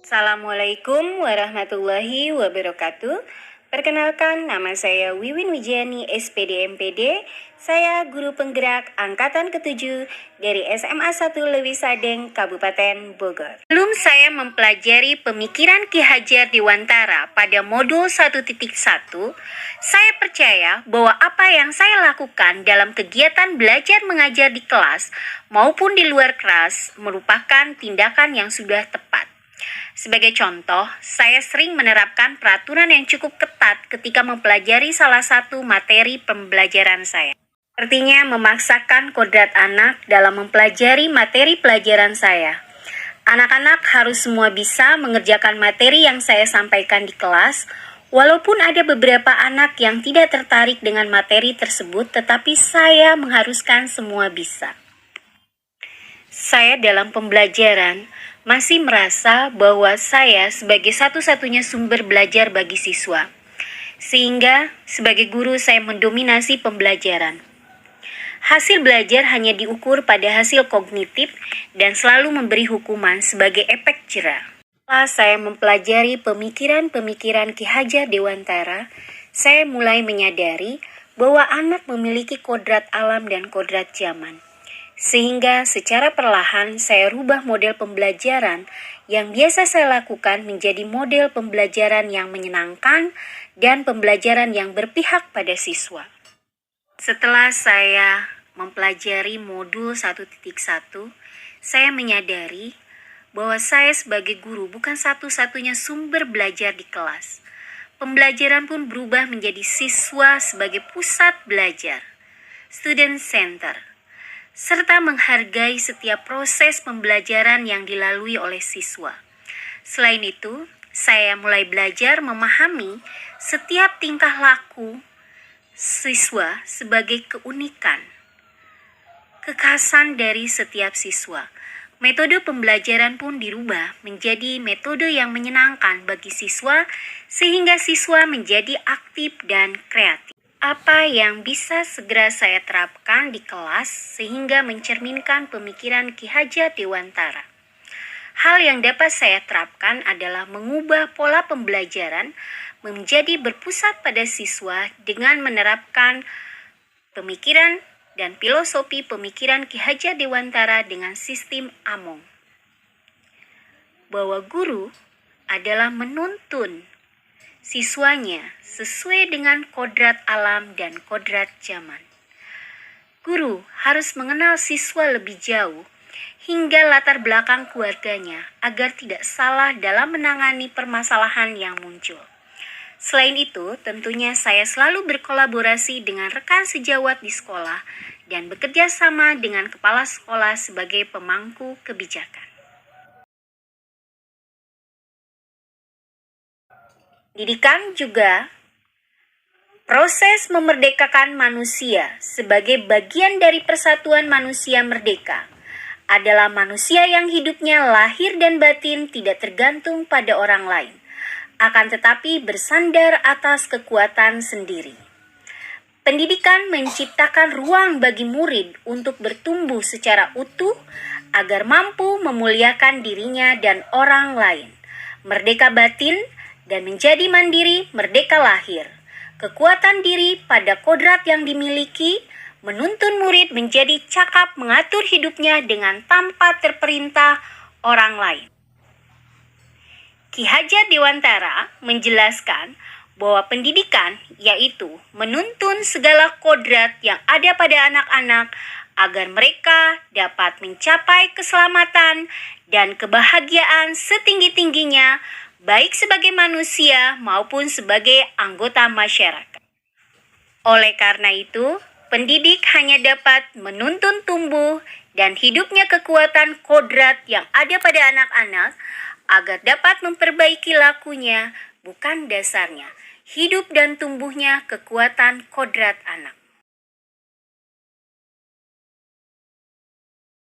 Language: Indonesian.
Assalamualaikum warahmatullahi wabarakatuh. Perkenalkan, nama saya Wiwin Wijani, SPD MPD. Saya guru penggerak angkatan ke-7 dari SMA 1 Lewi Sadeng, Kabupaten Bogor. Sebelum saya mempelajari pemikiran Ki Hajar Dewantara pada modul 1.1, saya percaya bahwa apa yang saya lakukan dalam kegiatan belajar mengajar di kelas maupun di luar kelas merupakan tindakan yang sudah tepat. Sebagai contoh, saya sering menerapkan peraturan yang cukup ketat ketika mempelajari salah satu materi pembelajaran saya. Artinya memaksakan kodrat anak dalam mempelajari materi pelajaran saya. Anak-anak harus semua bisa mengerjakan materi yang saya sampaikan di kelas, walaupun ada beberapa anak yang tidak tertarik dengan materi tersebut, tetapi saya mengharuskan semua bisa. Saya dalam pembelajaran masih merasa bahwa saya sebagai satu-satunya sumber belajar bagi siswa. Sehingga sebagai guru saya mendominasi pembelajaran. Hasil belajar hanya diukur pada hasil kognitif dan selalu memberi hukuman sebagai efek jera. Setelah saya mempelajari pemikiran-pemikiran Ki Hajar Dewantara, saya mulai menyadari bahwa anak memiliki kodrat alam dan kodrat zaman. Sehingga secara perlahan saya rubah model pembelajaran yang biasa saya lakukan menjadi model pembelajaran yang menyenangkan dan pembelajaran yang berpihak pada siswa. Setelah saya mempelajari modul 1.1, saya menyadari bahwa saya sebagai guru bukan satu-satunya sumber belajar di kelas. Pembelajaran pun berubah menjadi siswa sebagai pusat belajar, student center, serta menghargai setiap proses pembelajaran yang dilalui oleh siswa. Selain itu, saya mulai belajar memahami setiap tingkah laku siswa sebagai keunikan, kekhasan dari setiap siswa. Metode pembelajaran pun dirubah menjadi metode yang menyenangkan bagi siswa, sehingga siswa menjadi aktif dan kreatif. Apa yang bisa segera saya terapkan di kelas sehingga mencerminkan pemikiran Ki Hajar Dewantara? Hal yang dapat saya terapkan adalah mengubah pola pembelajaran menjadi berpusat pada siswa dengan menerapkan pemikiran dan filosofi pemikiran Ki Hajar Dewantara dengan sistem Among. Bahwa guru adalah menuntun siswanya sesuai dengan kodrat alam dan kodrat zaman. Guru harus mengenal siswa lebih jauh hingga latar belakang keluarganya agar tidak salah dalam menangani permasalahan yang muncul. Selain itu, tentunya saya selalu berkolaborasi dengan rekan sejawat di sekolah dan bekerja sama dengan kepala sekolah sebagai pemangku kebijakan. Pendidikan juga proses memerdekakan manusia sebagai bagian dari persatuan manusia merdeka adalah manusia yang hidupnya lahir dan batin tidak tergantung pada orang lain, akan tetapi bersandar atas kekuatan sendiri. Pendidikan menciptakan ruang bagi murid untuk bertumbuh secara utuh agar mampu memuliakan dirinya dan orang lain, merdeka batin, dan menjadi mandiri merdeka lahir. Kekuatan diri pada kodrat yang dimiliki menuntun murid menjadi cakap mengatur hidupnya dengan tanpa terperintah orang lain. Ki Hajar Dewantara menjelaskan bahwa pendidikan yaitu menuntun segala kodrat yang ada pada anak-anak agar mereka dapat mencapai keselamatan dan kebahagiaan setinggi-tingginya, baik sebagai manusia maupun sebagai anggota masyarakat. Oleh karena itu, pendidik hanya dapat menuntun tumbuh dan hidupnya kekuatan kodrat yang ada pada anak-anak agar dapat memperbaiki lakunya, bukan dasarnya, hidup dan tumbuhnya kekuatan kodrat anak.